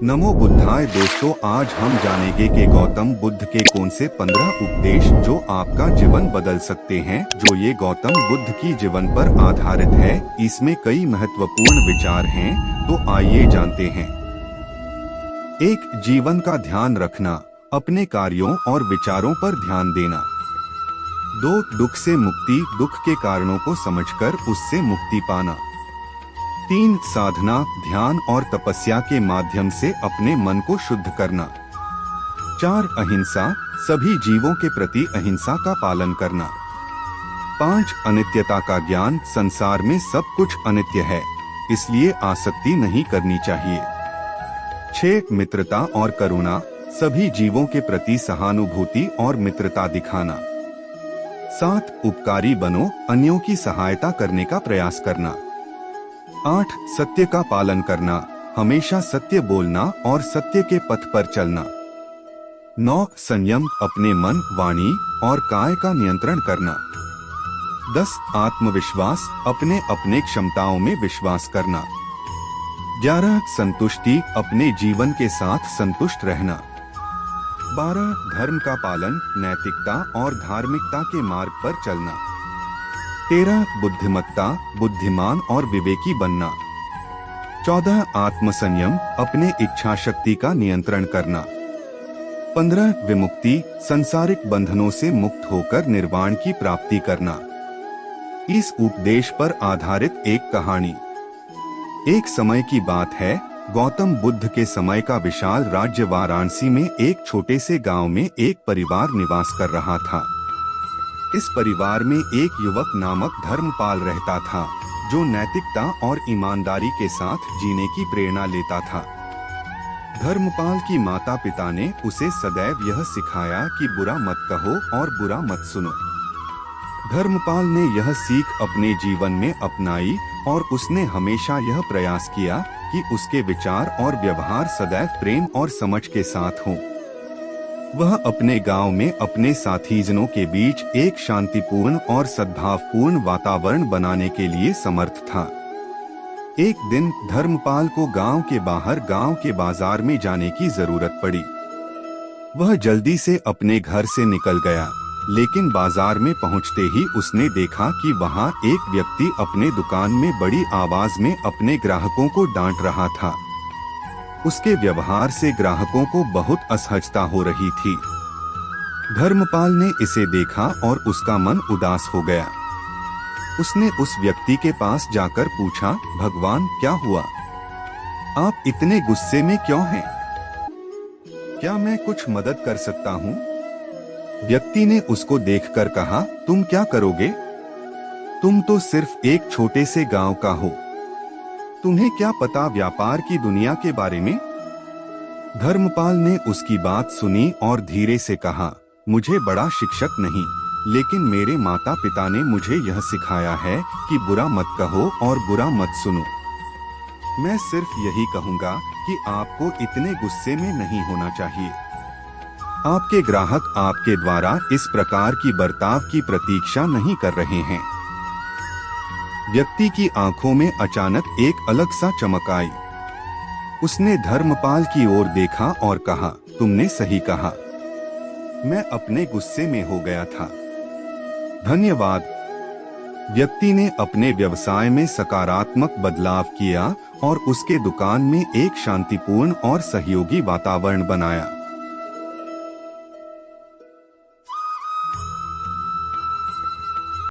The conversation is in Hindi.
नमो बुद्धाय दोस्तों, आज हम जानेंगे कि गौतम बुद्ध के कौन से 15 उपदेश जो आपका जीवन बदल सकते हैं। जो ये गौतम बुद्ध की जीवन पर आधारित है, इसमें कई महत्वपूर्ण विचार हैं, तो आइए जानते हैं। 1. जीवन का ध्यान रखना, अपने कार्यों और विचारों पर ध्यान देना। 2. दुख से मुक्ति, दुख के कारणों को समझकर उससे मुक्ति पाना। 3. साधना, ध्यान और तपस्या के माध्यम से अपने मन को शुद्ध करना। 4. अहिंसा, सभी जीवों के प्रति अहिंसा का पालन करना। 5. अनित्यता का ज्ञान, संसार में सब कुछ अनित्य है, इसलिए आसक्ति नहीं करनी चाहिए। 6. मित्रता और करुणा, सभी जीवों के प्रति सहानुभूति और मित्रता दिखाना। 7. उपकारी बनो, अन्यों की सहायता करने का प्रयास करना। 8. सत्य का पालन करना, हमेशा सत्य बोलना और सत्य के पथ पर चलना। 9. संयम, अपने मन, वाणी और काय का नियंत्रण करना। 10. आत्मविश्वास, अपने अपने क्षमताओं में विश्वास करना। 11. संतुष्टि, अपने जीवन के साथ संतुष्ट रहना। 12. धर्म का पालन, नैतिकता और धार्मिकता के मार्ग पर चलना। 13. बुद्धिमत्ता, बुद्धिमान और विवेकी बनना। 14. आत्मसंयम, अपने इच्छा शक्ति का नियंत्रण करना। 15. विमुक्ति, संसारिक बंधनों से मुक्त होकर निर्वाण की प्राप्ति करना। इस उपदेश पर आधारित एक कहानी। एक समय की बात है, गौतम बुद्ध के समय का विशाल राज्य वाराणसी में एक छोटे से गांव में एक परिवार निवास कर रहा था। इस परिवार में एक युवक नामक धर्मपाल रहता था, जो नैतिकता और ईमानदारी के साथ जीने की प्रेरणा लेता था। धर्मपाल की माता पिता ने उसे सदैव यह सिखाया कि बुरा मत कहो और बुरा मत सुनो। धर्मपाल ने यह सीख अपने जीवन में अपनाई और उसने हमेशा यह प्रयास किया कि उसके विचार और व्यवहार सदैव प्रेम और समझ के साथ हों। वह अपने गांव में अपने साथीजनों के बीच एक शांतिपूर्ण और सद्भावपूर्ण वातावरण बनाने के लिए समर्थ था। एक दिन धर्मपाल को गांव के बाहर गांव के बाजार में जाने की जरूरत पड़ी। वह जल्दी से अपने घर से निकल गया, लेकिन बाजार में पहुंचते ही उसने देखा कि वहां एक व्यक्ति अपने दुकान में बड़ी आवाज में अपने ग्राहकों को डांट रहा था। उसके व्यवहार से ग्राहकों को बहुत असहजता हो रही थी। धर्मपाल ने इसे देखा और उसका मन उदास हो गया। उसने उस व्यक्ति के पास जाकर पूछा, भगवान क्या हुआ? आप इतने गुस्से में क्यों हैं? क्या मैं कुछ मदद कर सकता हूँ? व्यक्ति ने उसको देखकर कहा, तुम क्या करोगे? तुम तो सिर्फ एक छोटे से गांव का हो। तुम्हें क्या पता व्यापार की दुनिया के बारे में? धर्मपाल ने उसकी बात सुनी और धीरे से कहा, मुझे बड़ा शिक्षक नहीं, लेकिन मेरे माता पिता ने मुझे यह सिखाया है कि बुरा मत कहो और बुरा मत सुनो। मैं सिर्फ यही कहूँगा कि आपको इतने गुस्से में नहीं होना चाहिए। आपके ग्राहक आपके द्वारा इस प्रकार की बर्ताव की प्रतीक्षा नहीं कर रहे हैं। व्यक्ति की आंखों में अचानक एक अलग सा चमक आई। उसने धर्मपाल की ओर देखा और कहा, तुमने सही कहा, मैं अपने गुस्से में हो गया था। धन्यवाद। व्यक्ति ने अपने व्यवसाय में सकारात्मक बदलाव किया और उसके दुकान में एक शांतिपूर्ण और सहयोगी वातावरण बनाया।